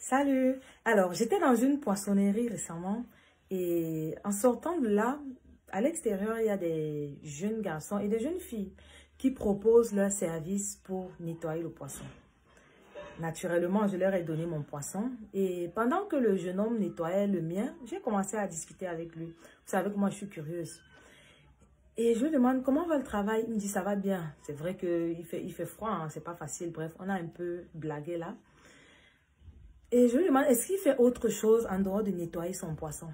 Salut! Alors, j'étais dans une poissonnerie récemment et en sortant de là, à l'extérieur, il y a des jeunes garçons et des jeunes filles qui proposent leur service pour nettoyer le poisson. Naturellement, je leur ai donné mon poisson et pendant que le jeune homme nettoyait le mien, j'ai commencé à discuter avec lui. Vous savez que moi, je suis curieuse. Et je lui demande comment va le travail. Il me dit ça va bien. C'est vrai qu'il fait froid, hein, c'est pas facile. Bref, on a un peu blagué là. Et je lui demande, est-ce qu'il fait autre chose en dehors de nettoyer son poisson?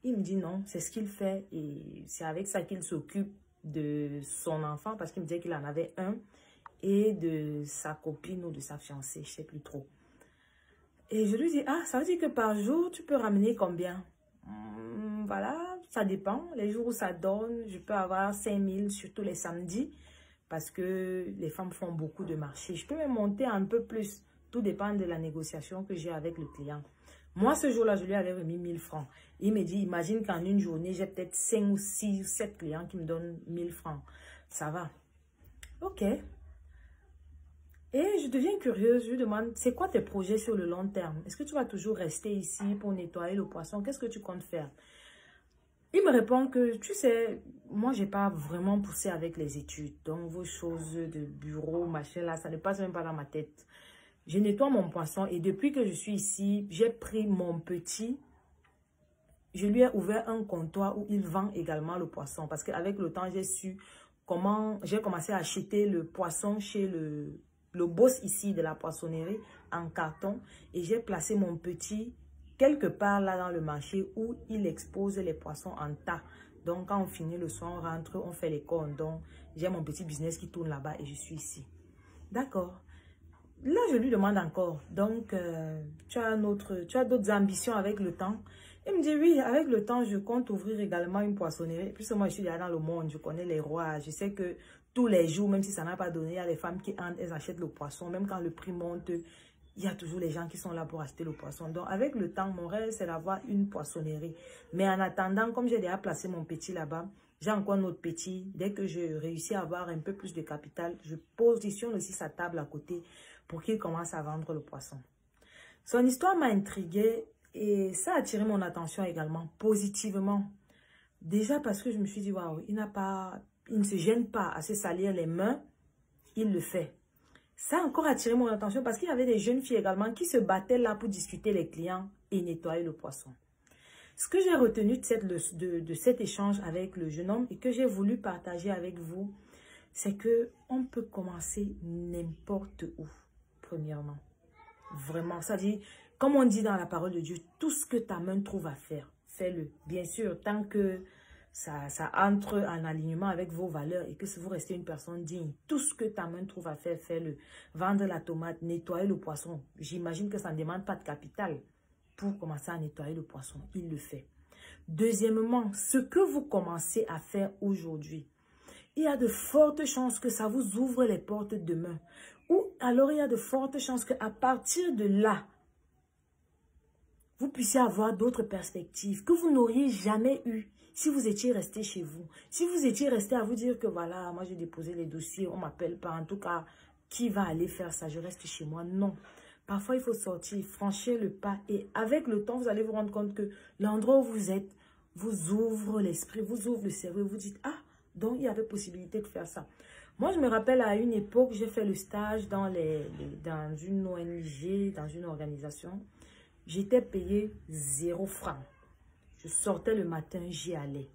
Il me dit non, c'est ce qu'il fait et c'est avec ça qu'il s'occupe de son enfant parce qu'il me disait qu'il en avait un et de sa copine ou de sa fiancée, je ne sais plus trop. Et je lui dis, ah, ça veut dire que par jour, tu peux ramener combien? Voilà, ça dépend. Les jours où ça donne, je peux avoir 5 000, surtout les samedis, parce que les femmes font beaucoup de marchés. Je peux même monter un peu plus. Tout dépend de la négociation que j'ai avec le client. Moi, ce jour-là, je lui avais remis 1 000 francs. Il me dit, imagine qu'en une journée, j'ai peut-être 5 ou 6 ou 7 clients qui me donnent 1 000 francs. Ça va. Ok. Et je deviens curieuse. Je lui demande, c'est quoi tes projets sur le long terme? Est-ce que tu vas toujours rester ici pour nettoyer le poisson? Qu'est-ce que tu comptes faire? Il me répond que, tu sais, moi, j'ai pas vraiment poussé avec les études. Donc, vos choses de bureau, machin, là, ça ne passe même pas dans ma tête. Je nettoie mon poisson et depuis que je suis ici, j'ai pris mon petit. Je lui ai ouvert un comptoir où il vend également le poisson. Parce qu'avec le temps, j'ai su comment j'ai commencé à acheter le poisson chez le boss ici de la poissonnerie en carton. Et j'ai placé mon petit quelque part là dans le marché où il expose les poissons en tas. Donc quand on finit le soir, on rentre, on fait les comptes. Donc j'ai mon petit business qui tourne là-bas et je suis ici. D'accord. Là, je lui demande encore, donc, tu as d'autres ambitions avec le temps? Il me dit, oui, avec le temps, je compte ouvrir également une poissonnerie. Puisque moi, je suis déjà dans le monde, je connais les rois. Je sais que tous les jours, même si ça n'a pas donné, il y a les femmes qui entrent, elles achètent le poisson. Même quand le prix monte, il y a toujours les gens qui sont là pour acheter le poisson. Donc, avec le temps, mon rêve, c'est d'avoir une poissonnerie. Mais en attendant, comme j'ai déjà placé mon petit là-bas, j'ai encore notre petit. Dès que je réussis à avoir un peu plus de capital, je positionne aussi sa table à côté pour qu'il commence à vendre le poisson. Son histoire m'a intriguée et ça a attiré mon attention également positivement. Déjà parce que je me suis dit, waouh, il ne se gêne pas à se salir les mains, il le fait. Ça a encore attiré mon attention parce qu'il y avait des jeunes filles également qui se battaient là pour discuter les clients et nettoyer le poisson. Ce que j'ai retenu de cet échange avec le jeune homme et que j'ai voulu partager avec vous, c'est que on peut commencer n'importe où, premièrement. Vraiment, ça dit, comme on dit dans la parole de Dieu, tout ce que ta main trouve à faire, fais-le. Bien sûr, tant que ça entre en alignement avec vos valeurs et que si vous restez une personne digne, tout ce que ta main trouve à faire, fais-le. Vendre la tomate, nettoyer le poisson. J'imagine que ça ne demande pas de capital pour commencer à nettoyer le poisson. Il le fait. Deuxièmement, ce que vous commencez à faire aujourd'hui, il y a de fortes chances que ça vous ouvre les portes demain. Ou alors il y a de fortes chances qu'à partir de là, vous puissiez avoir d'autres perspectives que vous n'auriez jamais eues si vous étiez resté chez vous. Si vous étiez resté à vous dire que voilà, moi j'ai déposé les dossiers, on ne m'appelle pas. En tout cas, qui va aller faire ça? Je reste chez moi. Non. Parfois, il faut sortir, franchir le pas. Et avec le temps, vous allez vous rendre compte que l'endroit où vous êtes vous ouvre l'esprit, vous ouvre le cerveau. Vous dites, ah, donc il y avait possibilité de faire ça. Moi, je me rappelle à une époque, j'ai fait le stage dans une ONG, dans une organisation. J'étais payée 0 francs. Je sortais le matin, j'y allais.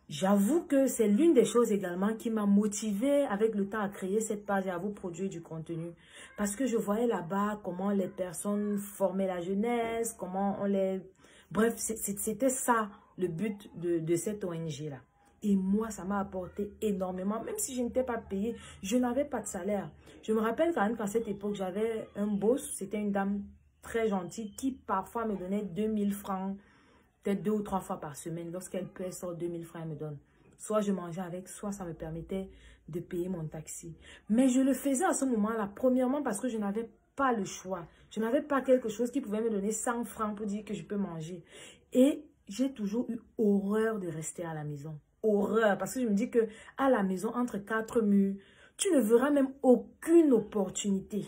J'avoue que c'est l'une des choses également qui m'a motivée avec le temps à créer cette page et à vous produire du contenu. Parce que je voyais là-bas comment les personnes formaient la jeunesse, comment on les... Bref, c'était ça le but de cette ONG-là. Et moi, ça m'a apporté énormément. Même si je n'étais pas payée, je n'avais pas de salaire. Je me rappelle quand même qu'à cette époque, j'avais un boss. C'était une dame très gentille qui parfois me donnait 2 000 francs, peut-être 2 ou 3 fois par semaine. Lorsqu'elle paie sort 2 000 francs, elle me donne. Soit je mangeais avec, soit ça me permettait de payer mon taxi. Mais je le faisais à ce moment-là, premièrement parce que je n'avais pas le choix. Je n'avais pas quelque chose qui pouvait me donner 100 francs pour dire que je peux manger. Et j'ai toujours eu horreur de rester à la maison. Horreur, parce que je me dis que à la maison, entre 4 murs, tu ne verras même aucune opportunité.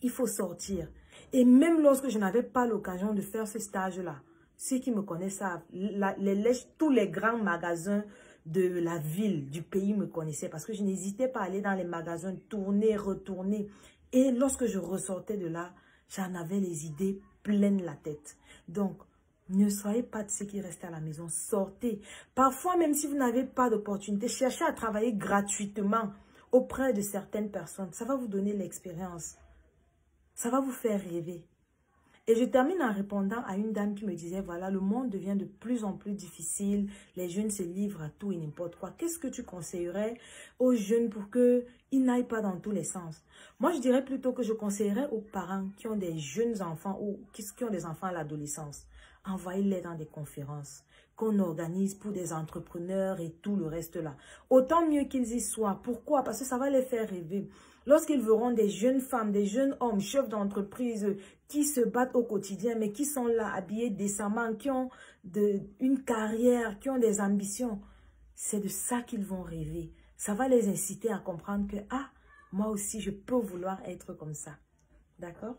Il faut sortir. Et même lorsque je n'avais pas l'occasion de faire ce stage-là, ceux qui me connaissent savent, tous les grands magasins de la ville, du pays me connaissaient parce que je n'hésitais pas à aller dans les magasins, tourner, retourner. Et lorsque je ressortais de là, j'en avais les idées pleines la tête. Donc, ne soyez pas de ceux qui restent à la maison, sortez. Parfois, même si vous n'avez pas d'opportunité, cherchez à travailler gratuitement auprès de certaines personnes. Ça va vous donner l'expérience. Ça va vous faire rêver. Et je termine en répondant à une dame qui me disait, voilà, le monde devient de plus en plus difficile. Les jeunes se livrent à tout et n'importe quoi. Qu'est-ce que tu conseillerais aux jeunes pour qu'ils n'aillent pas dans tous les sens? Moi, je dirais plutôt que je conseillerais aux parents qui ont des jeunes enfants ou qui ont des enfants à l'adolescence. Envoyez-les dans des conférences qu'on organise pour des entrepreneurs et tout le reste là. Autant mieux qu'ils y soient. Pourquoi? Parce que ça va les faire rêver. Lorsqu'ils verront des jeunes femmes, des jeunes hommes, chefs d'entreprise qui se battent au quotidien, mais qui sont là habillés décemment, qui ont une carrière, qui ont des ambitions, c'est de ça qu'ils vont rêver. Ça va les inciter à comprendre que, ah, moi aussi, je peux vouloir être comme ça. D'accord?